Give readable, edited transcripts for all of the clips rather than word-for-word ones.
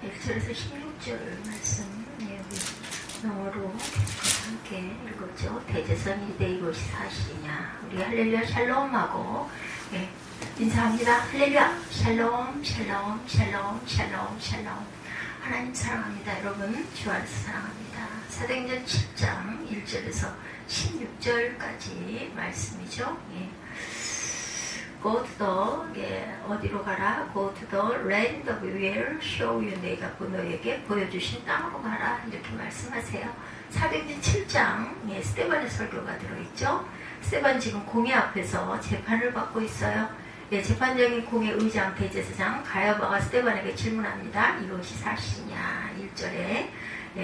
1절에서 16절 말씀 우리 영어로 함께 읽었죠. 대제사장이 내 이것이 사실이냐. 우리 할렐루야 샬롬하고 인사합니다. 할렐루야 샬롬 샬롬 샬롬 샬롬 샬롬. 하나님 사랑합니다. 여러분 주 안에서 사랑합니다. 사도행전 7장 1절에서 16절까지 말씀이죠. Go to the, 어디로 가라? Go to the land of where show you, 내가 너에게 보여주신 땅으로 가라. 이렇게 말씀하세요. 사도행전 7장 스데반의 설교가 들어있죠. 스데반 지금 공회 앞에서 재판을 받고 있어요. 재판장인 공회 의장 대제사장 가야바가 스데반에게 질문합니다. 이것이 사실이냐. 1절에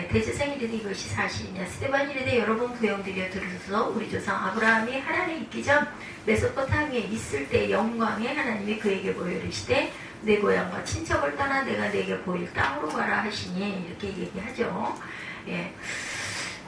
대제사장이 이르되 이것이 사실이냐. 스데반이 이르되 여러분 부형들이여 들으소서. 우리 조상 아브라함이 하나님에 있기 전 메소포타미아에 있을 때 영광의 하나님이 그에게 보여 이르시되 내 고향과 친척을 떠나 내가 내게 보일 땅으로 가라 하시니 이렇게 얘기하죠.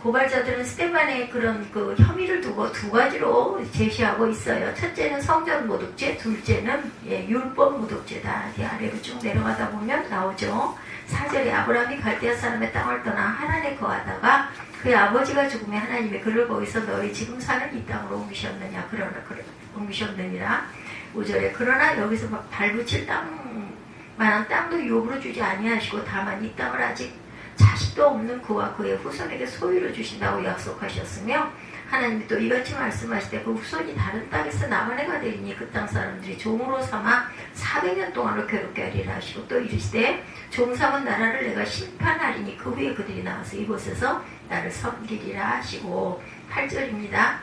고발자들은 스데반의 그런 그 혐의를 두고 두 가지로 제시하고 있어요. 첫째는 성전 모독죄, 둘째는 율법 모독죄다. 아래로 쭉 내려가다 보면 나오죠. 4절에 아브라함이 갈대아 사람의 땅을 떠나 하란에 거하다가 그의 아버지가 죽음에 하나님이 그를 거기서 너희 지금 사는 이 땅으로 옮기셨느냐. 옮기셨느니라. 5절에 그러나 여기서 발붙일 만한 땅도 욥으로 주지 아니하시고 다만 이 땅을 아직 자식도 없는 그와 그의 후손에게 소유로 주신다고 약속하셨으며 하나님이 또 이같이 말씀하시되 그 후손이 다른 땅에서 나그네가 되리니 그 땅 사람들이 종으로 삼아 400년 동안을 괴롭게 하리라 하시고 또 이르시되 종 삼은 나라를 내가 심판하리니 그 후에 그들이 나와서 이곳에서 나를 섬기리라 하시고 8절입니다.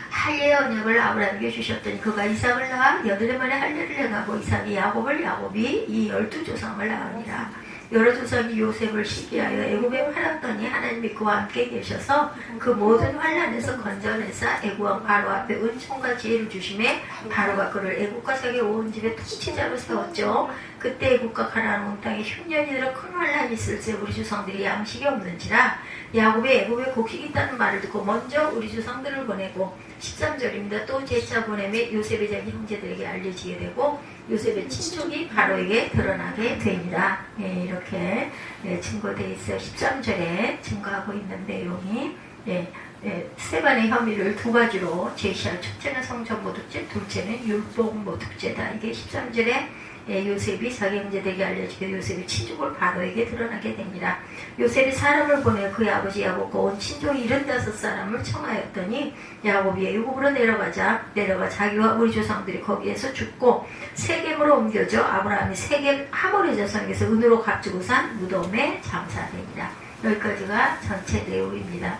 할례의 언약을 아브라함에게 주셨더니 그가 이삭을 낳아 8해 만에 할례를 행하고 이삭이 야곱을 야곱이 이 12조상을 낳으니라. 여러 조상이 요셉을 시기하여 애굽에 팔았더니 하나님이 그와 함께 계셔서 그 모든 환난에서 건져내사 애굽왕 바로 앞에 은총과 지혜를 주심에 바로가 그를 애굽과 자기 온 집의 통치자로 세웠죠. 그때 애굽과 가나안 온 땅에 흉년이 들어 큰 환난이 있을세 우리 조상들이 양식이 없는지라. 야곱이 애굽에 곡식이 있다는 말을 듣고 먼저 우리 조상들을 보내고 13절입니다. 또 제차 보내매 요셉의 자기 형제들에게 알려지게 되고 요셉의 친족이 바로에게 드러나게 되니라. 이렇게 증거되어 있어요. 13절에 증거하고 있는 내용이 스데반의 혐의를 두 가지로 제시할 첫째는 성전 모독죄, 둘째는 율법 모독죄다. 이게 13절에 요셉이 자기 형제들에게 알려지게 요셉의 친족을 바로에게 드러나게 됩니다. 요셉이 사람을 보내 그의 아버지 야곱과 온 친족이 75사람을 청하였더니 야곱이 애굽으로 내려가 자기와 우리 조상들이 거기에서 죽고 세겜으로 옮겨져 아브라함이 세겜 하모리 자손에게서 은으로 값주고 산 무덤에 장사되니라. 여기까지가 전체 내용입니다.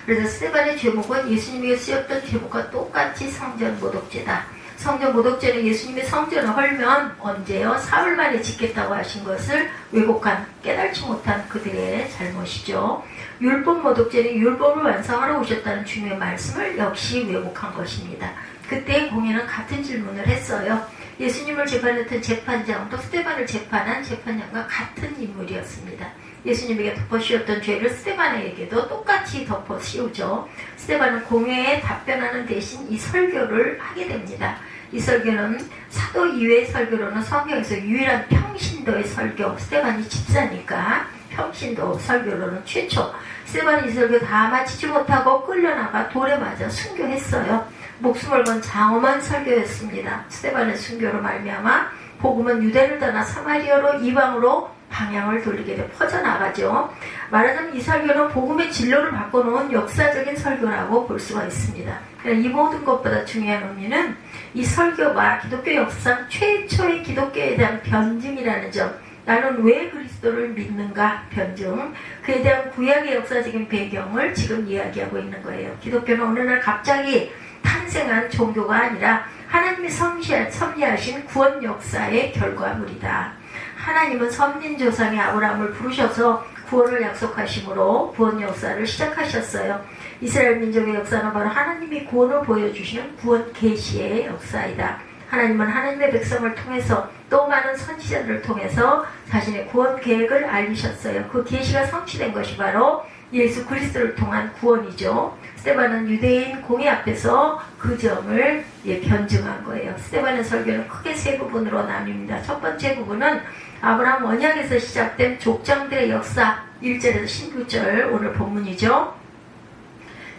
그래서 스데반의 죄목은 예수님이 쓰였던 죄목과 똑같이 성전 모독죄다. 성전 모독죄는 예수님이 성전을 헐면 언제요? 사흘 만에 짓겠다고 하신 것을 왜곡한 깨달지 못한 그들의 잘못이죠. 율법 모독죄는 율법을 완성하러 오셨다는 주님의 말씀을 역시 왜곡한 것입니다. 그때 공회는 같은 질문을 했어요. 예수님을 재판했던 재판장도 스데반을 재판한 재판장과 같은 인물이었습니다. 예수님에게 덮어씌웠던 죄를 스데반에게도 똑같이 덮어씌우죠. 스데반은 공회에 답변하는 대신 이 설교를 하게 됩니다. 이 설교는 사도 이외의 설교로는 성경에서 유일한 평신도의 설교. 스데반이 집사니까 평신도 설교로는 최초. 스데반이 이 설교 다 마치지 못하고 끌려나가 돌에 맞아 순교했어요. 목숨을 건 장엄한 설교였습니다. 스데반의 순교로 말미암아 복음은 유대를 떠나 사마리아로 이방으로 방향을 돌리게 돼 퍼져나가죠. 말하자면 이 설교는 복음의 진로를 바꿔놓은 역사적인 설교라고 볼 수가 있습니다. 이 모든 것보다 중요한 의미는 이 설교가 기독교 역사상 최초의 기독교에 대한 변증이라는 점. 나는 왜 그리스도를 믿는가 변증. 그에 대한 구약의 역사적인 배경을 지금 이야기하고 있는 거예요. 기독교는 어느 날 갑자기 탄생한 종교가 아니라 하나님이 섭리하신 구원 역사의 결과물이다. 하나님은 선민조상의 아브라함을 부르셔서 구원을 약속하심으로 구원 역사를 시작하셨어요. 이스라엘 민족의 역사는 바로 하나님이 구원을 보여주시는 구원 계시의 역사이다. 하나님은 하나님의 백성을 통해서 또 많은 선지자들을 통해서 자신의 구원 계획을 알리셨어요. 그 계시가 성취된 것이 바로 예수 그리스도를 통한 구원이죠. 스데반은 유대인 공회 앞에서 그 점을 변증한 거예요. 스데반의 설교는 크게 세 부분으로 나뉩니다. 첫 번째 부분은 아브라함 언약에서 시작된 족장들의 역사 1절에서 16절 오늘 본문이죠.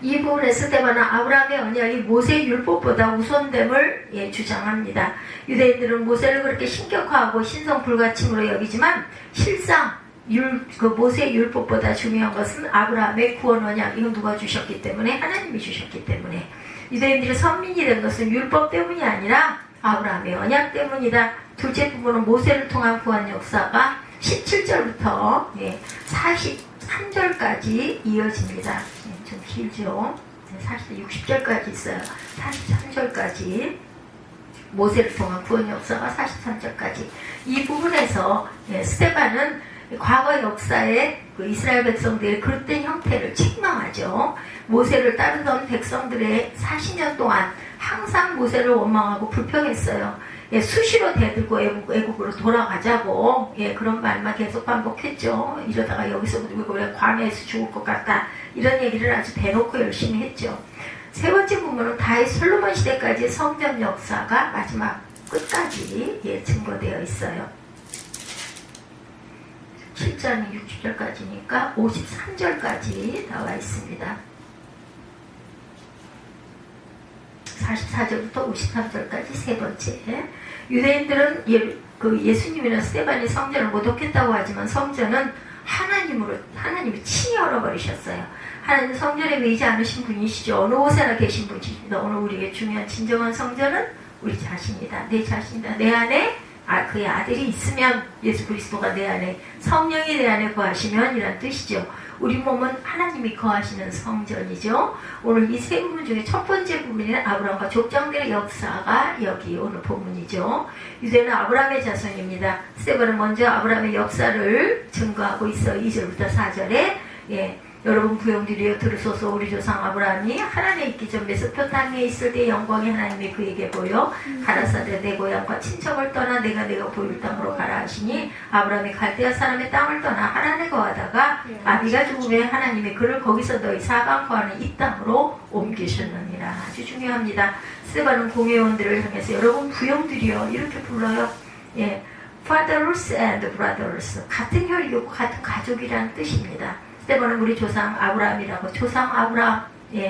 이 부분에 스데반은 아브라함의 언약이 모세의 율법보다 우선됨을 주장합니다. 유대인들은 모세를 그렇게 신격화하고 신성 불가침으로 여기지만 실상 모세의 율법보다 중요한 것은 아브라함의 구원 언약, 이건 누가 주셨기 때문에? 하나님이 주셨기 때문에. 유대인들이 선민이 된 것은 율법 때문이 아니라 아브라함의 언약 때문이다. 둘째 부분은 모세를 통한 구원 역사가 17절부터 43절까지 이어집니다. 좀 길죠. 60절까지 있어요. 43절까지 모세를 통한 구원 역사가 43절까지. 이 부분에서 스데반은 과거 역사의 이스라엘 백성들의 그릇된 형태를 책망하죠. 모세를 따르던 백성들의 40년 동안 항상 모세를 원망하고 불평했어요. 수시로 대들고 애국으로 돌아가자고 그런 말만 계속 반복했죠. 이러다가 여기서 우리 광야에서 죽을 것 같다, 이런 얘기를 아주 대놓고 열심히 했죠. 세 번째 부분은 다윗 솔로몬 시대까지 성전 역사가 마지막 끝까지 증거되어 있어요. 7장이 60절까지니까 53절까지 나와 있습니다. 44절부터 53절까지 세 번째. 유대인들은 예수님이나 스데반이 성전을 모독했다고 하지만 성전은 하나님이 친히 열어버리셨어요. 하나님 성전에 매이지 않으신 분이시죠. 어느 곳에나 계신 분이십니다. 오늘 우리에게 중요한 진정한 성전은 우리 자신이다. 내 자신이다. 내 안에 그의 아들이 있으면, 예수 그리스도가 내 안에, 성령이 내 안에 거하시면 이란 뜻이죠. 우리 몸은 하나님이 거하시는 성전이죠. 오늘 이 세 부분 중에 첫 번째 부분은 아브라함과 족장들의 역사가 여기 오늘 본문이죠. 유대는 아브라함의 자손입니다. 스데반은 먼저 아브라함의 역사를 증거하고 있어. 2절부터 4절에 여러분 부형들이여 들으소서. 우리 조상 아브라함이 하란에 있기 전 메소포타미아에 있을 때 영광이 하나님이 그에게 보여 가라사대 내 고향과 친척을 떠나 내가 보일 땅으로 가라 하시니 아브라함이 갈대아 사람의 땅을 떠나 하란에 거하다가 아비가 죽음에 하나님이 그를 거기서 너희 사방 거하는 이 땅으로 옮기셨느니라. 아주 중요합니다. 스데반은 공회원들을 향해서 여러분 부형들이여 이렇게 불러요. Fathers and brothers, 같은 혈육이고 같은 가족이라는 뜻입니다. 스데반은 우리 조상 아브라함이라고, 조상 아브라함,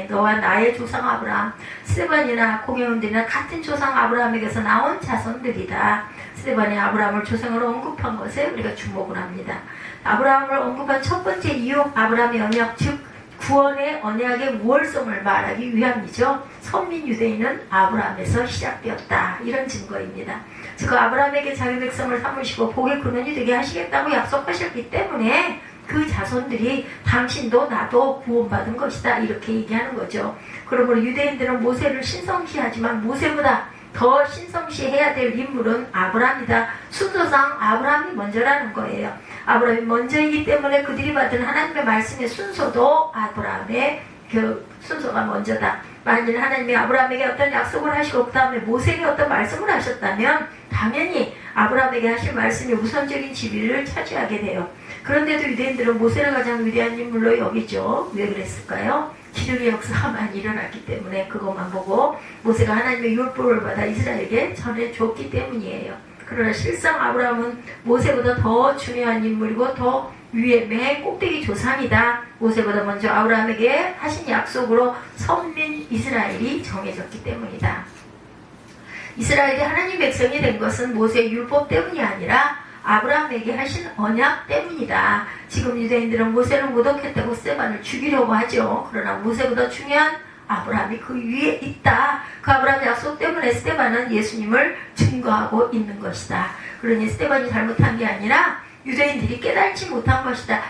너와 나의 조상 아브라함, 스데반이나 공회원들이나 같은 조상 아브라함에게서 나온 자손들이다. 스데반이 아브라함을 조상으로 언급한 것에 우리가 주목을 합니다. 아브라함을 언급한 첫 번째 이유, 아브라함의 언약, 즉 구원의 언약의 우월성을 말하기 위함이죠. 선민 유대인은 아브라함에서 시작되었다, 이런 증거입니다. 즉 아브라함에게 자기 백성을 삼으시고 복의 근원이 되게 하시겠다고 약속하셨기 때문에 그 자손들이 당신도 나도 구원받은 것이다, 이렇게 얘기하는 거죠. 그러므로 유대인들은 모세를 신성시하지만 모세보다 더 신성시해야 될 인물은 아브라함이다. 순서상 아브라함이 먼저라는 거예요. 아브라함이 먼저이기 때문에 그들이 받은 하나님의 말씀의 순서도 아브라함의 그 순서가 먼저다. 만일 하나님이 아브라함에게 어떤 약속을 하시고 그 다음에 모세에게 어떤 말씀을 하셨다면 당연히 아브라함에게 하신 말씀이 우선적인 지위를 차지하게 돼요. 그런데도 유대인들은 모세를 가장 위대한 인물로 여기죠. 왜 그랬을까요? 기적의 역사가 많이 일어났기 때문에 그것만 보고 모세가 하나님의 율법을 받아 이스라엘에게 전해줬기 때문이에요. 그러나 실상 아브라함은 모세보다 더 중요한 인물이고 더 위에 맨 꼭대기 조상이다. 모세보다 먼저 아브라함에게 하신 약속으로 선민 이스라엘이 정해졌기 때문이다. 이스라엘이 하나님 백성이 된 것은 모세의 율법 때문이 아니라 아브라함에게 하신 언약 때문이다. 지금 유대인들은 모세를 모독했다고 스데반을 죽이려고 하죠. 그러나 모세보다 중요한 아브라함이 그 위에 있다. 그 아브라함의 약속 때문에 스데반은 예수님을 증거하고 있는 것이다. 그러니 스데반이 잘못한 게 아니라 유대인들이 깨닫지 못한 것이다.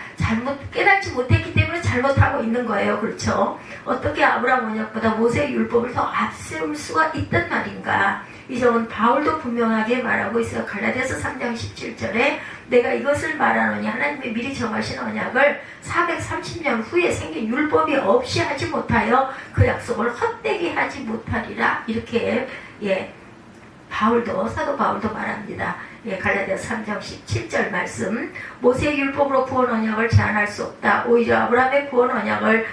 깨닫지 못했기 때문에 잘못하고 있는 거예요. 그렇죠? 어떻게 아브라함 언약보다 모세의 율법을 더 앞세울 수가 있단 말인가? 이 점은 바울도 분명하게 말하고 있어요. 갈라디아서 3장 17절에 내가 이것을 말하노니 하나님의 미리 정하신 언약을 430년 후에 생긴 율법이 없이 하지 못하여 그 약속을 헛되게 하지 못하리라. 이렇게 사도 바울도 말합니다. 갈라디아서 3장 17절 말씀. 모세의 율법으로 구원 언약을 제한할 수 없다. 오히려 아브라함의 구원 언약을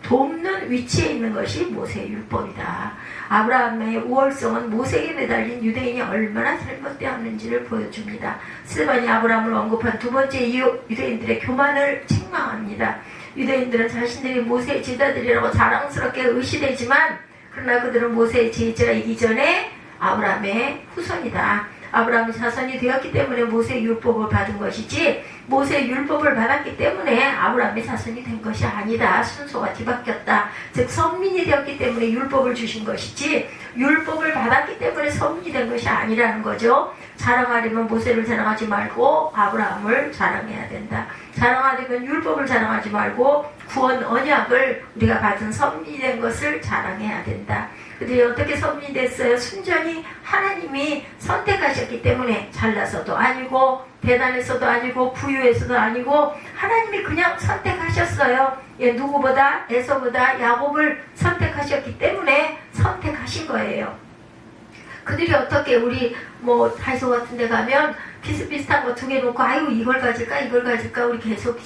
돕는 위치에 있는 것이 모세의 율법이다. 아브라함의 우월성은 모세에게 매달린 유대인이 얼마나 잘못되었는지를 보여줍니다. 스데반이 아브라함을 언급한 두 번째 이유, 유대인들의 교만을 책망합니다. 유대인들은 자신들이 모세의 제자들이라고 자랑스럽게 의시되지만 그러나 그들은 모세의 제자이기 전에 아브라함의 후손이다. 아브라함의 자손이 되었기 때문에 모세의 율법을 받은 것이지 모세의 율법을 받았기 때문에 아브라함의 자손이 된 것이 아니다. 순서가 뒤바뀌었다. 즉 선민이 되었기 때문에 율법을 주신 것이지 율법을 받았기 때문에 선민이 된 것이 아니라는 거죠. 자랑하려면 모세를 자랑하지 말고 아브라함을 자랑해야 된다. 자랑하려면 율법을 자랑하지 말고 구원 언약을 우리가 받은 선민이 된 것을 자랑해야 된다. 그들이 어떻게 선민이 됐어요? 순전히 하나님이 선택하셨기 때문에 잘나서도 아니고 대단해서도 아니고 부유해서도 아니고 하나님이 그냥 선택하셨어요. 누구보다 에서보다 야곱을 선택하셨기 때문에 선택하신 거예요. 그들이 어떻게 우리 뭐 다이소 같은 데 가면 비슷비슷한 거 두 개 놓고 아유 이걸 가질까 이걸 가질까 우리 계속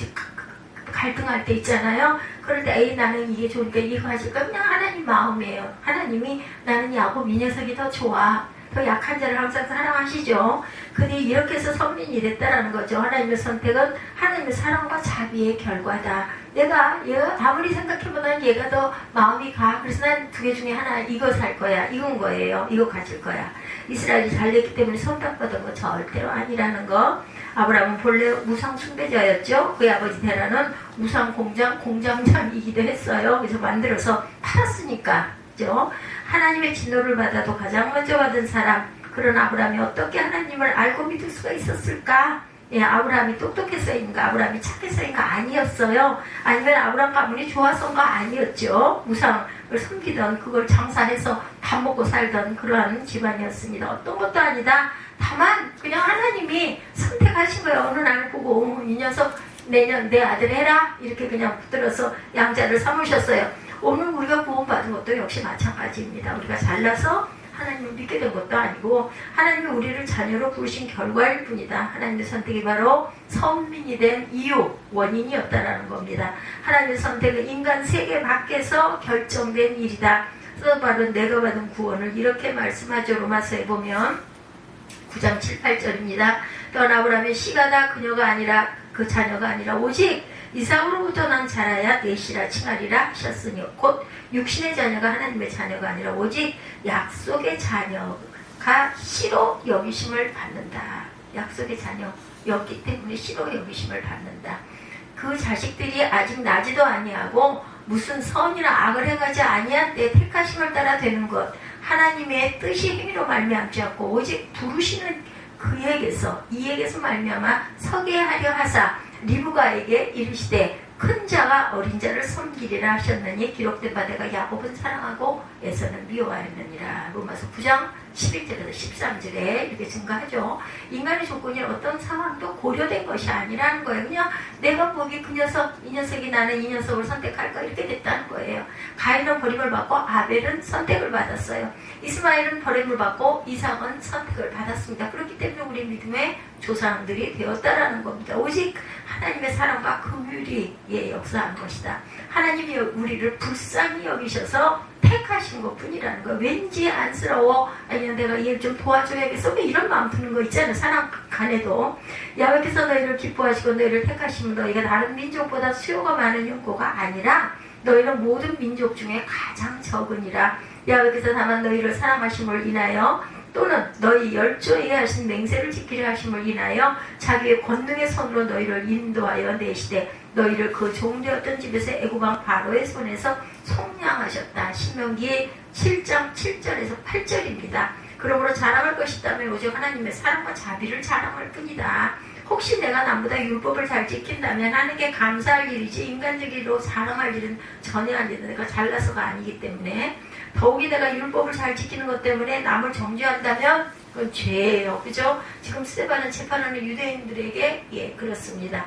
갈등할 때 있잖아요. 그럴 때 에이 나는 이게 좋으니까 이거 가질까 그냥 하나님 마음이에요. 하나님이 나는 야곱 이 녀석이 더 좋아. 더 약한 자를 항상 사랑하시죠. 그들이 이렇게 해서 선민이 됐다라는 거죠. 하나님의 선택은 하나님의 사랑과 자비의 결과다. 얘가 아무리 생각해보면 얘가 더 마음이 가. 그래서 난 두 개 중에 하나 이거 살 거야. 이건 거예요. 이거 가질 거야. 이스라엘이 잘 됐기 때문에 선택받은 거 절대로 아니라는 거. 아브라함은 본래 우상 숭배자였죠. 그의 아버지 데라는 우상 공장장이기도 했어요. 그래서 만들어서 팔았으니까. 그죠? 하나님의 진노를 받아도 가장 먼저 받은 사람. 그런 아브라함이 어떻게 하나님을 알고 믿을 수가 있었을까? 예, 아브라함이 똑똑했어인가? 아브라함이 착했어인가? 아니었어요. 아니면 아브라함 가문이 좋아서인가? 아니었죠. 우상을 섬기던 그걸 장사해서 밥 먹고 살던 그러한 집안이었습니다. 어떤 것도 아니다. 다만 그냥 하나님이 선택하신 거예요. 어느 날 보고 이 녀석 내년 내 아들 해라 이렇게 그냥 붙들어서 양자를 삼으셨어요. 오늘 우리가 구원받은 것도 역시 마찬가지입니다. 우리가 잘나서 하나님을 믿게 된 것도 아니고 하나님이 우리를 자녀로 부르신 결과일 뿐이다. 하나님의 선택이 바로 선민이 된 이유, 원인이었다라는 겁니다. 하나님의 선택은 인간 세계 밖에서 결정된 일이다. 그래서 바로 내가 받은 구원을 이렇게 말씀하죠. 로마서에 보면 9장 7, 8절입니다. 또한 아브라함의 씨가 다 그녀가 아니라 그 자녀가 아니라 오직 이삭으로부터 난 자라야 내 씨라 칭하리라 하셨으니 곧 육신의 자녀가 하나님의 자녀가 아니라 오직 약속의 자녀가 씨로 여기심을 받는다. 약속의 자녀였기 때문에 씨로 여기심을 받는다. 그 자식들이 아직 나지도 아니하고 무슨 선이나 악을 해가지 아니한 때 택하심을 따라 되는 것 하나님의 뜻이 힘으로 말미암지 않고 오직 부르시는 그에게서 이에게서 말미암아 서게 하려 하사 리브가에게 이르시되 큰 자가 어린 자를 섬기리라 하셨느니 기록된 바 내가 야곱은 사랑하고 에서는 미워하였느니라. 로마서 9장 11절에서 13절에 이렇게 증가하죠. 인간의 조건이 어떤 상황도 고려된 것이 아니라는 거예요. 그냥 내가 보기 그 녀석, 이 녀석이 나는 이 녀석을 선택할까 이렇게 됐다는 거예요. 가인은 버림을 받고 아벨은 선택을 받았어요. 이스마엘은 버림을 받고 이삭은 선택을 받았습니다. 그렇기 때문에 우리 믿음의 조상들이 되었다라는 겁니다. 오직 하나님의 사랑과 긍휼이 역사한 것이다. 하나님이 우리를 불쌍히 여기셔서 택하신 것 뿐이라는 거예요. 왠지 안쓰러워 아니면 내가 얘를 좀 도와줘야겠어 왜 이런 마음 드는 거 있잖아요. 사람 간에도 야외께서 너희를 기뻐하시고 너희를 택하시면 너희가 다른 민족보다 수요가 많은 연고가 아니라 너희는 모든 민족 중에 가장 적으니라. 야외께서 다만 너희를 사랑하심을 인하여 또는 너희 열조에 하신 맹세를 지키려 하심을 인하여 자기의 권능의 손으로 너희를 인도하여 내시되 너희를 그 종되었던 집에서 애고방 바로의 손에서 속량하셨다. 신명기 7장 7절에서 8절입니다. 그러므로 자랑할 것이 있다면 오직 하나님의 사랑과 자비를 자랑할 뿐이다. 혹시 내가 남보다 율법을 잘 지킨다면 하는 게 감사할 일이지 인간적으로 자랑할 일은 전혀 아니다. 내가 잘나서가 아니기 때문에 더욱이 내가 율법을 잘 지키는 것 때문에 남을 정죄한다면 그건 죄예요. 그죠? 지금 스데반을 재판하는 유대인들에게 그렇습니다.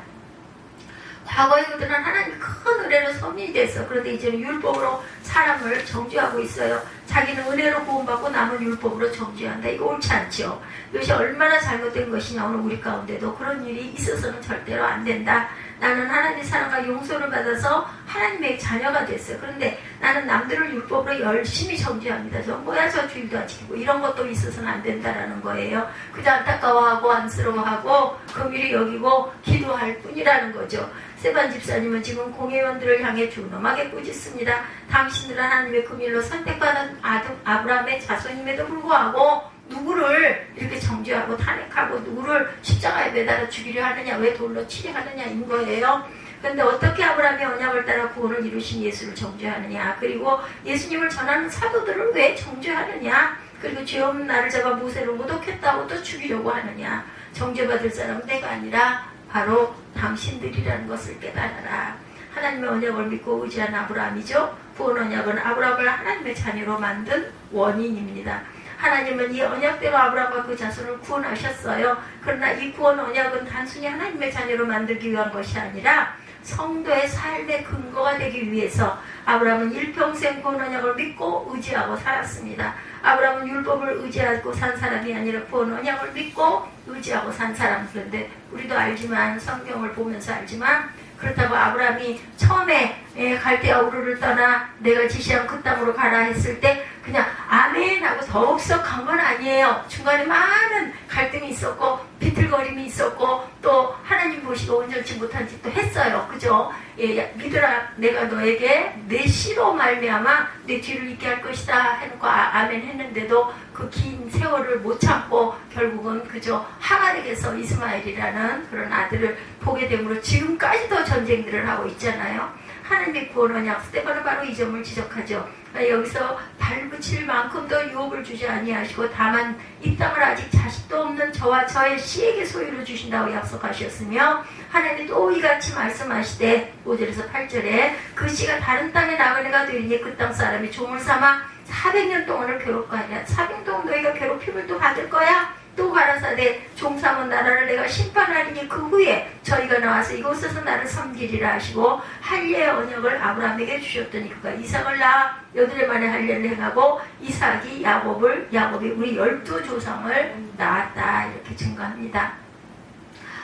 과거의 그들은 하나님의 큰 은혜로 선민이 됐어. 그런데 이제는 율법으로 사람을 정죄하고 있어요. 자기는 은혜로 구원받고 남은 율법으로 정죄한다. 이거 옳지 않죠. 이것이 얼마나 잘못된 것이냐. 오늘 우리 가운데도 그런 일이 있어서는 절대로 안 된다. 나는 하나님의 사랑과 용서를 받아서 하나님의 자녀가 됐어요. 그런데 나는 남들을 율법으로 열심히 정죄합니다. 저 뭐야 저 주일도 안 지키고 이런 것도 있어서는 안 된다라는 거예요. 그저 안타까워하고 안쓰러워하고 긍휼히 여기고 기도할 뿐이라는 거죠. 세반 집사님은 지금 공회원들을 향해 준엄하게 꾸짖습니다. 당신들은 하나님의 긍휼로 선택받은 아브라함의 자손임에도 불구하고 누구를 이렇게 정죄하고 탄핵하고 누구를 십자가에 매달아 죽이려 하느냐, 왜 돌로 치려 하느냐인 거예요. 그런데 어떻게 아브라함의 언약을 따라 구원을 이루신 예수를 정죄하느냐, 그리고 예수님을 전하는 사도들을 왜 정죄하느냐, 그리고 죄 없는 나를 잡아 모세로 모독했다고 또 죽이려고 하느냐. 정죄받을 사람은 내가 아니라 바로 당신들이라는 것을 깨달아라. 하나님의 언약을 믿고 의지한 아브라함이죠. 구원 언약은 아브라함을 하나님의 자녀로 만든 원인입니다. 하나님은 이 언약대로 아브라함과 그 자손을 구원하셨어요. 그러나 이 구원 언약은 단순히 하나님의 자녀로 만들기 위한 것이 아니라 성도의 삶의 근거가 되기 위해서 아브라함은 일평생 구원 언약을 믿고 의지하고 살았습니다. 아브라함은 율법을 의지하고 산 사람이 아니라 구원 언약을 믿고 의지하고 산 사람. 그런데 우리도 알지만, 성경을 보면서 알지만, 그렇다고 아브라함이 처음에 갈대아 우르를 떠나 내가 지시한 그 땅으로 가라 했을 때 그냥 아멘 하고 더욱서 간 건 아니에요. 중간에 많은 갈등이 있었고 비틀거림이 있었고 또 하나님 보시고 온전치 못한 짓도 했어요. 그죠? 예, 믿으라, 내가 너에게 내 씨로 말미암아 내 뒤를 잇게 할 것이다 해놓고 아멘 했는데도 그 긴 세월을 못 참고 결국은 그저 하갈에게서 이스마엘이라는 그런 아들을 보게 되므로 지금까지도 전쟁들을 하고 있잖아요. 하나님의 구원 언약, 스데반은 바로 이 점을 지적하죠. 여기서 발붙일 만큼도 유업을 주지 아니하시고 다만 이 땅을 아직 자식도 없는 저와 저의 씨에게 소유를 주신다고 약속하셨으며, 하나님이 또 이같이 말씀하시되 5절에서 8절에 그 씨가 다른 땅에 나그네가 되리니 그 땅 사람이 종을 삼아 400년 동안을 괴롭고하냐. 400년 동안 너희가 괴롭힘을 또 받을 거야. 또 가라사대 종삼은 나라를 내가 심판하리니 그 후에 저희가 나와서 이곳에서 나를 섬기리라 하시고 할례의 언약을 아브라함에게 주셨더니 그가 이삭을 낳아 8해 만에 할례를 행하고 이삭이 야곱이 우리 12조상을 낳았다. 이렇게 증거합니다.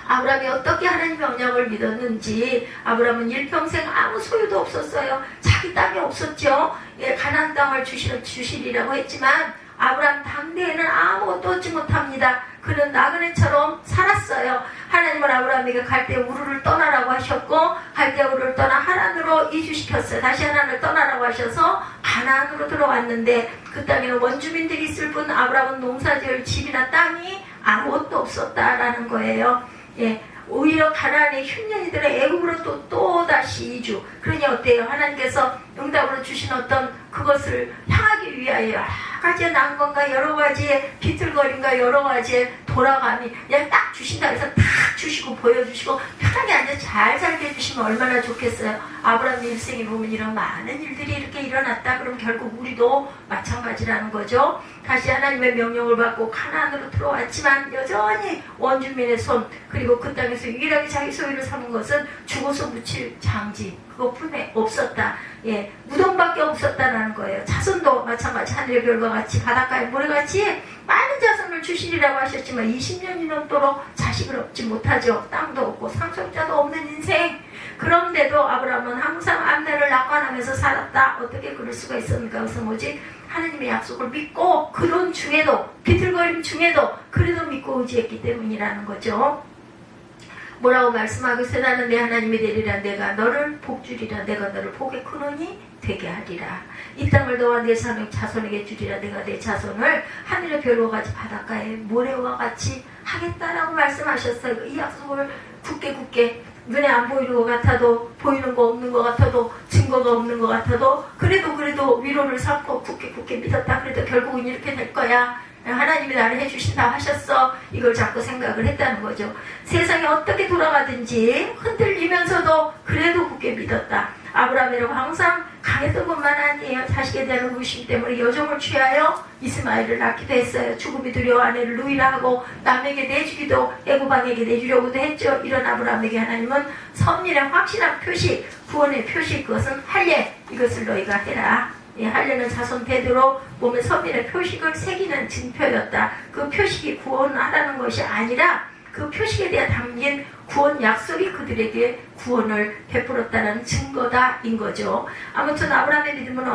아브라함이 어떻게 하나님의 언약을 믿었는지, 아브라함은 일평생 아무 소유도 없었어요. 자기 땅이 없었죠. 예, 가나안 땅을 주시리라고 했지만 아브라함 당대에는 아무것도 얻지 못합니다. 그는 나그네처럼 살았어요. 하나님은 아브라함에게 갈대아 우르를 떠나라고 하셨고 갈대아 우르를 떠나 하란으로 이주시켰어요. 다시 하란을 떠나라고 하셔서 가나안으로 들어왔는데 그 땅에는 원주민들이 있을 뿐 아브라함은 농사지을 집이나 땅이 아무것도 없었다라는 거예요. 예, 오히려 가나안의 흉년이들의 애굽으로 또 다시 이주. 그러니 어때요? 하나님께서 응답으로 주신 어떤 그것을 향하기 위하여 여러 가지의 난관과 여러 가지의 비틀거림과 여러 가지의 돌아감이 그냥 딱 주신다 해서 딱 주시고 보여주시고 편하게 앉아서 잘 살게 해주시면 얼마나 좋겠어요. 아브라함 일생에 보면 이런 많은 일들이 이렇게 일어났다. 그럼 결국 우리도 마찬가지라는 거죠. 다시 하나님의 명령을 받고 가나안으로 들어왔지만 여전히 원주민의 손, 그리고 그 땅에서 유일하게 자기 소유를 삼은 것은 죽어서 묻힐 장지, 그것뿐에 없었다. 예, 무덤밖에 없었다라는 거예요. 자손도 마찬가지. 하늘의 별과 같이 바닷가의 모래같이 많은 자손을 주시리라고 하셨지만 20년이 넘도록 자식을 얻지 못하죠. 땅도 없고 상속자도 없는 인생. 그런데도 아브라함은 항상 암내를 낙관하면서 살았다. 어떻게 그럴 수가 있습니까? 그래서 뭐지? 하나님의 약속을 믿고 그런 중에도 비틀거림 중에도 그래도 믿고 의지했기 때문이라는 거죠. 뭐라고 말씀하겠어요? 나는 내 하나님이 되리라. 내가 너를 복주리라. 내가 너를 복의 근원이 되게 하리라. 이 땅을 너와 내 자손에게 주리라. 내가 내 자손을 하늘의 별과 같이 바닷가의 모래와 같이 하겠다라고 말씀하셨어요. 이 약속을 굳게 눈에 안 보이는 것 같아도, 보이는 거 없는 것 같아도, 증거가 없는 것 같아도 그래도 위로를 삼고 굳게 믿었다. 그래도 결국은 이렇게 될 거야. 하나님이 나를 해주신다 하셨어. 이걸 자꾸 생각을 했다는 거죠. 세상이 어떻게 돌아가든지 흔들리면서도 그래도 굳게 믿었다. 아브라함이라고 항상 당했던 것만 아니에요. 자식에 대한 의심 때문에 여종을 취하여 이스마엘을 낳기도 했어요. 죽음이 두려워 아내를 누이라 하고 남에게 내주기도 애굽 왕에게 내주려고도 했죠. 이런 아브라함에게 하나님은 섭리의 확실한 표시, 구원의 표시, 그것은 할례, 이것을 너희가 해라. 할례는 자손 대대로 몸에 섭리의 표식을 새기는 징표였다. 그 표식이 구원하라는 것이 아니라 그 표식에 대해 담긴 구원 약속이 그들에게 구원을 베풀었다는 증거다인 거죠. 아무튼 아브라함의 믿음은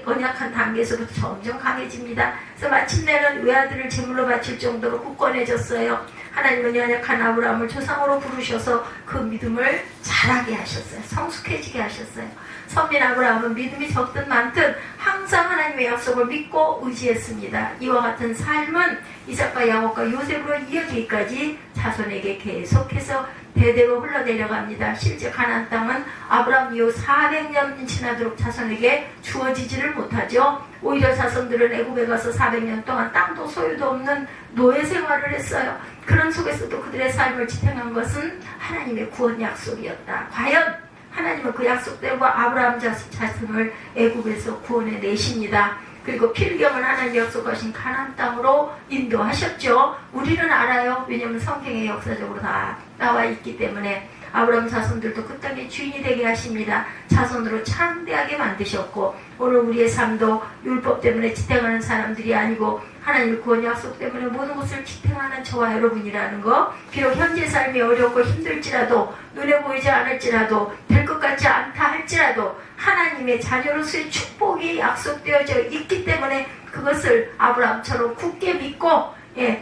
언약한 단계에서부터 점점 강해집니다. 그래서 마침내는 외아들을 제물로 바칠 정도로 굳건해졌어요. 하나님은 연약한 아브라함을 조상으로 부르셔서 그 믿음을 자라게 하셨어요. 성숙해지게 하셨어요. 선민 아브라함은 믿음이 적든 많든 항상 하나님의 약속을 믿고 의지했습니다. 이와 같은 삶은 이삭과 야곱과 요셉으로 이어지기까지 자손에게 계속해서 대대로 흘러내려갑니다. 실제 가나안 땅은 아브라함 이후 400년 지나도록 자손에게 주어지지를 못하죠. 오히려 자손들은 애굽에 가서 400년 동안 땅도 소유도 없는 노예 생활을 했어요. 그런 속에서도 그들의 삶을 지탱한 것은 하나님의 구원 약속이었다. 과연 하나님은 그 약속대로 아브라함 자손을 애굽에서 구원해 내십니다. 그리고 필경은 하나님 약속하신 가나안 땅으로 인도하셨죠. 우리는 알아요. 왜냐하면 성경에 역사적으로 다 나와 있기 때문에. 아브라함 자손들도 그 땅의 주인이 되게 하십니다. 자손으로 창대하게 만드셨고 오늘 우리의 삶도 율법 때문에 지탱하는 사람들이 아니고 하나님의 구원 약속 때문에 모든 것을 지탱하는 저와 여러분이라는 거. 비록 현재 삶이 어렵고 힘들지라도 눈에 보이지 않을지라도 될 것 같지 않다 할지라도 하나님의 자녀로서의 축복이 약속되어져 있기 때문에 그것을 아브라함처럼 굳게 믿고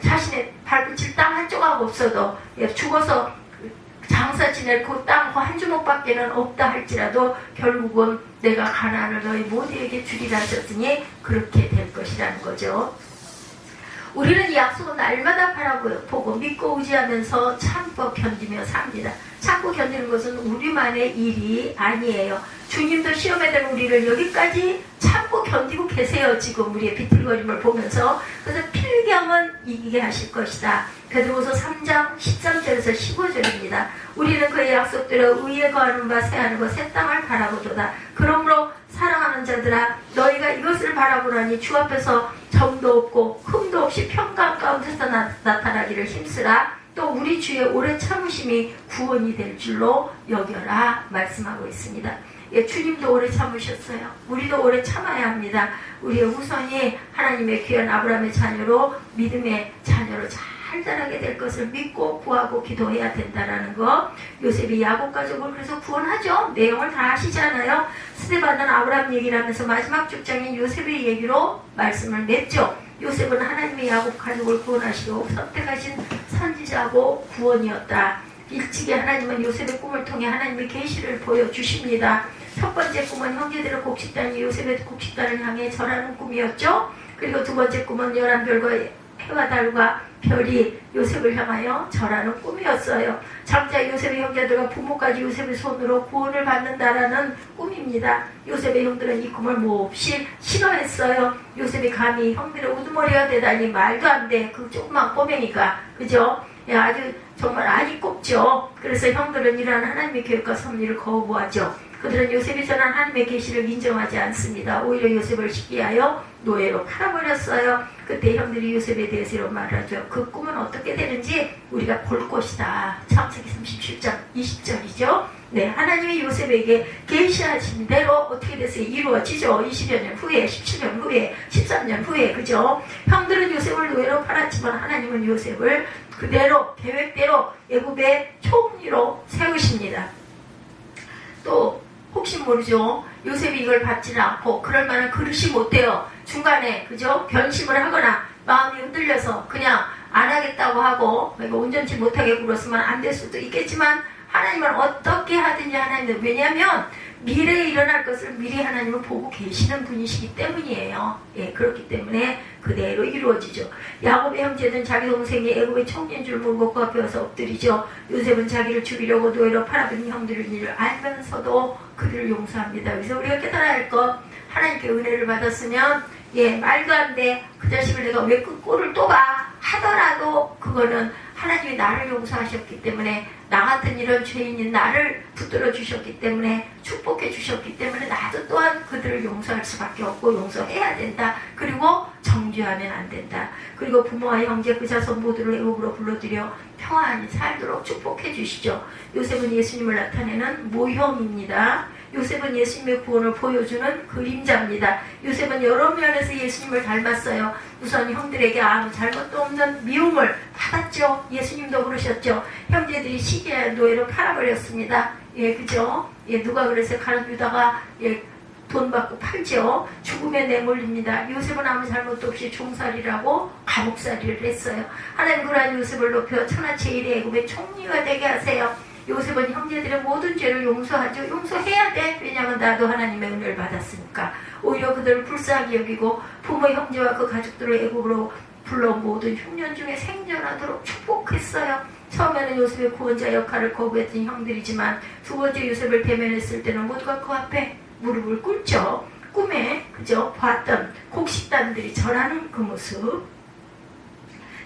자신의 발붙일 땅 한 조각 없어도 죽어서 장사 지낼 그 땅 한 주먹밖에는 없다 할지라도 결국은 내가 가나안을 너희 모두에게 주리라 하셨으니 그렇게 될 것이라는 거죠. 우리는 이 약속은 날마다 바라보고 믿고 의지하면서 참고 견디며 삽니다. 참고 견디는 것은 우리만의 일이 아니에요. 주님도 시험에 든 우리를 여기까지 참고 견디고 계세요. 지금 우리의 비틀거림을 보면서. 그래서 필경은 이기게 하실 것이다. 베드로후서 3장 13절에서 15절입니다. 우리는 그의 약속대로 의에 거하는 바 새하는 것 새 땅을 바라보도다. 그러므로 사랑하는 자들아 너희가 이것을 바라보라니 주 앞에서 점도 없고 흠도 없이 평강 가운데서 나타나기를 힘쓰라. 또 우리 주의 오래 참으심이 구원이 될 줄로 여겨라 말씀하고 있습니다. 주님도 오래 참으셨어요. 우리도 오래 참아야 합니다. 우리의 후손이 하나님의 귀한 아브라함의 자녀로 믿음의 자녀로 잘 자라게 될 것을 믿고 구하고 기도해야 된다는 거. 요셉이 야곱 가족을 그래서 구원하죠. 내용을 다 아시잖아요. 스데반은 아브라함 얘기를 하면서 마지막 죽장인 요셉의 얘기로 말씀을 맺죠. 요셉은 하나님의 야곱 가족을 구원하시고 선택하신 선지자고 구원이었다. 일찍이 하나님은 요셉의 꿈을 통해 하나님의 계시를 보여주십니다. 첫 번째 꿈은 형제들의 곡식단이 요셉의 곡식단을 향해 절하는 꿈이었죠. 그리고 두 번째 꿈은 11별과 해와 달과 별이 요셉을 향하여 절하는 꿈이었어요. 장자 요셉의 형제들과 부모까지 요셉의 손으로 구원을 받는다라는 꿈입니다. 요셉의 형들은 이 꿈을 몹시 싫어했어요. 요셉이 감히 형들의 우두머리가 되다니 말도 안 돼. 그 조그만 꼬맹이가. 그죠? 아주 정말 아니 꼽죠. 그래서 형들은 이러한 하나님의 계획과 섭리를 거부하죠. 그들은 요셉이 전한 하나님의 계시를 인정하지 않습니다. 오히려 요셉을 시기하여 노예로 팔아버렸어요. 그때 형들이 요셉에 대해서 이런 말을 하죠. 그 꿈은 어떻게 되는지 우리가 볼 것이다. 창세기 37장 20절이죠. 네, 하나님이 요셉에게 계시하신 대로 어떻게 됐어요? 이루어지죠. 20여 년 후에, 17년 후에, 13년 후에, 그죠? 형들은 요셉을 노예로 팔았지만 하나님은 요셉을 그대로 계획대로 애굽의 총리로 세우십니다. 또 혹시 모르죠. 요셉이 이걸 받지는 않고 그럴 만한 그릇이 못 돼요. 중간에 그죠? 변심을 하거나 마음이 흔들려서 그냥 안 하겠다고 하고 온전치 못하게 굴었으면 안 될 수도 있겠지만 하나님은 어떻게 하든지 하나님은 왜냐하면 미래에 일어날 것을 미리 하나님은 보고 계시는 분이시기 때문이에요. 예, 그렇기 때문에 그대로 이루어지죠. 야곱의 형제는 자기 동생이 애굽의 총리인 줄 모르고 그 앞에 와서 엎드리죠. 요셉은 자기를 죽이려고 노예로 팔아버린 형들의 일을 알면서도 그들을 용서합니다. 그래서 우리가 깨달아야 할 것, 하나님께 은혜를 받았으면 말도 안 돼. 그 자식을 내가 왜 그 꼴을 또 봐 하더라도 그거는 하나님이 나를 용서하셨기 때문에 나 같은 이런 죄인인 나를 붙들어 주셨기 때문에, 축복해 주셨기 때문에 나도 또한 그들을 용서할 수밖에 없고 용서해야 된다. 그리고 정죄하면 안 된다. 그리고 부모와 형제 그 자손 모두를 애국으로 불러들여 평안히 살도록 축복해 주시죠. 요셉은 예수님을 나타내는 모형입니다. 요셉은 예수님의 구원을 보여주는 그림자입니다. 요셉은 여러 면에서 예수님을 닮았어요. 우선 형들에게 아무 잘못도 없는 미움을 받았죠. 예수님도 그러셨죠. 형제들이 시기의 노예로 팔아버렸습니다. 예, 그죠? 예, 누가 그래서 가룟 유다가 돈 받고 팔죠. 죽음에 내몰립니다. 요셉은 아무 잘못도 없이 종살이라고 감옥살이를 했어요. 하나님 그러한 요셉을 높여 천하제일의 애굽의 총리가 되게 하세요. 요셉은 형제들의 모든 죄를 용서하죠. 용서해야 돼. 왜냐하면 나도 하나님의 은혜를 받았으니까. 오히려 그들을 불쌍히 여기고 부모 형제와 그 가족들을 애국으로 불러 모든 흉년 중에 생존하도록 축복했어요. 처음에는 요셉의 구원자 역할을 거부했던 형들이지만 두 번째 요셉을 대면했을 때는 모두가 그 앞에 무릎을 꿇죠. 꿈에 그저 봤던 곡식단들이 절하는 그 모습.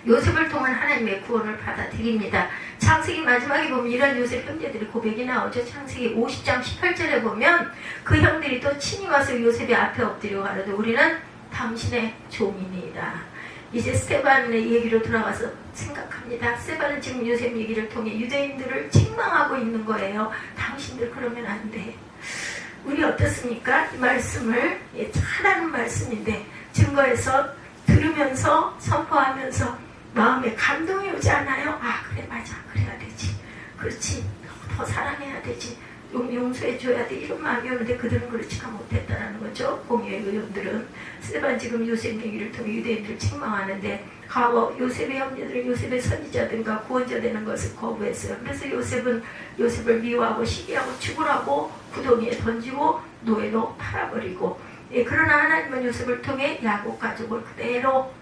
요셉을 통한 하나님의 구원을 받아들입니다. 창세기 마지막에 보면 이런 요셉 형제들의 고백이 나오죠. 창세기 50장 18절에 보면 그 형들이 또 친히 와서 요셉의 앞에 엎드려 가로되 우리는 당신의 종이니이다. 이제 스테반의 얘기로 돌아와서 생각합니다. 스테반은 지금 요셉 얘기를 통해 유대인들을 책망하고 있는 거예요. 당신들 그러면 안 돼. 우리 어떻습니까? 이 말씀을 잘하는 말씀인데 증거해서 들으면서 선포하면서 마음에 감동이 오지 않아요? 아 그래 맞아 그래야 되지. 그렇지 더 사랑해야 되지. 용서해줘야 돼. 이런 마음이 오는데 그들은 그렇지가 못했다는 거죠. 공의의 의원들은 스테반 지금 요셉 얘기를 통해 유대인들을 책망하는데 과거 요셉의 형제들은 요셉의 선지자들과 구원자 되는 것을 거부했어요. 그래서 요셉을 미워하고 시기하고 죽으라고 구덩이에 던지고 노예로 팔아버리고 그러나 하나님은 요셉을 통해 야곱 가족을 그대로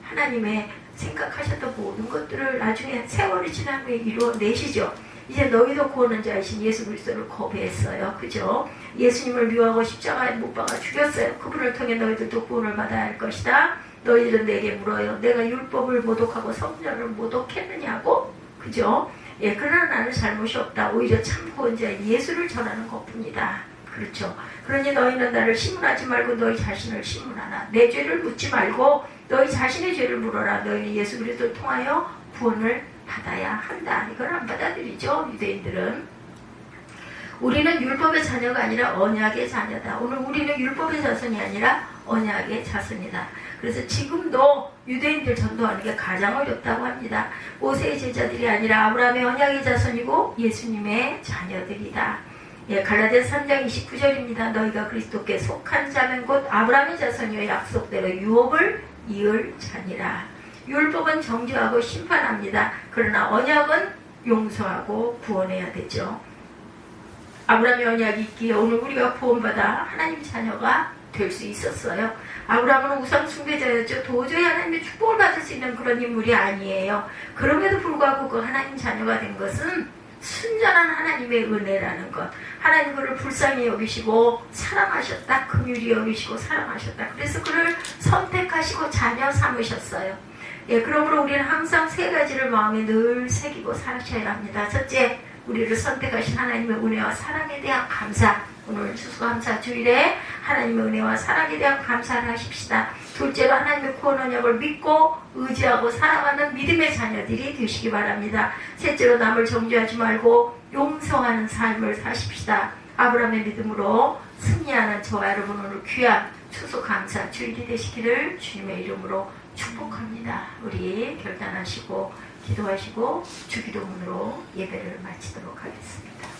하나님의 생각하셨던 모든 것들을 나중에 세월이 지난 후에 이루어내시죠. 이제 너희도 구원한 자이신 예수 그리스도를 거부했어요. 그죠? 예수님을 미워하고 십자가에 못 박아 죽였어요. 그분을 통해 너희들도 구원을 받아야 할 것이다. 너희들은 내게 물어요. 내가 율법을 모독하고 성전을 모독했느냐고? 그죠? 그러나 나는 잘못이 없다. 오히려 참 구원자 예수를 전하는 것뿐이다. 그렇죠. 그러니 너희는 나를 신문하지 말고 너희 자신을 신문하라. 내 죄를 묻지 말고 너희 자신의 죄를 물어라. 너희는 예수 그리스도를 통하여 구원을 받아야 한다. 이걸 안 받아들이죠. 유대인들은. 우리는 율법의 자녀가 아니라 언약의 자녀다. 오늘 우리는 율법의 자손이 아니라 언약의 자손이다. 그래서 지금도 유대인들 전도하는 게 가장 어렵다고 합니다. 모세의 제자들이 아니라 아브라함의 언약의 자손이고 예수님의 자녀들이다. 갈라디아서 3장 29절입니다. 너희가 그리스도께 속한 자는 곧 아브라함의 자손이여 약속대로 유업을 이을 자니라. 율법은 정죄하고 심판합니다. 그러나 언약은 용서하고 구원해야 되죠. 아브라함의 언약이 있기에 오늘 우리가 구원받아 하나님 자녀가 될 수 있었어요. 아브라함은 우상 숭배자였죠. 도저히 하나님의 축복을 받을 수 있는 그런 인물이 아니에요. 그럼에도 불구하고 그 하나님 자녀가 된 것은 순전한 하나님의 은혜라는 것. 하나님 그를 불쌍히 여기시고 사랑하셨다. 긍휼히 여기시고 사랑하셨다. 그래서 그를 선택하시고 자녀 삼으셨어요. 그러므로 우리는 항상 세 가지를 마음에 늘 새기고 살아셔야 합니다. 첫째, 우리를 선택하신 하나님의 은혜와 사랑에 대한 감사. 오늘 추수감사 주일에 하나님의 은혜와 사랑에 대한 감사를 하십시다. 둘째로 하나님의 구원 언약을 믿고 의지하고 살아가는 믿음의 자녀들이 되시기 바랍니다. 셋째로 남을 정죄하지 말고 용서하는 삶을 사십시다. 아브라함의 믿음으로 승리하는 저와 여러분 오늘 귀한 추수감사 주일이 되시기를 주님의 이름으로 축복합니다. 우리 결단하시고 기도하시고 주기도문으로 예배를 마치도록 하겠습니다.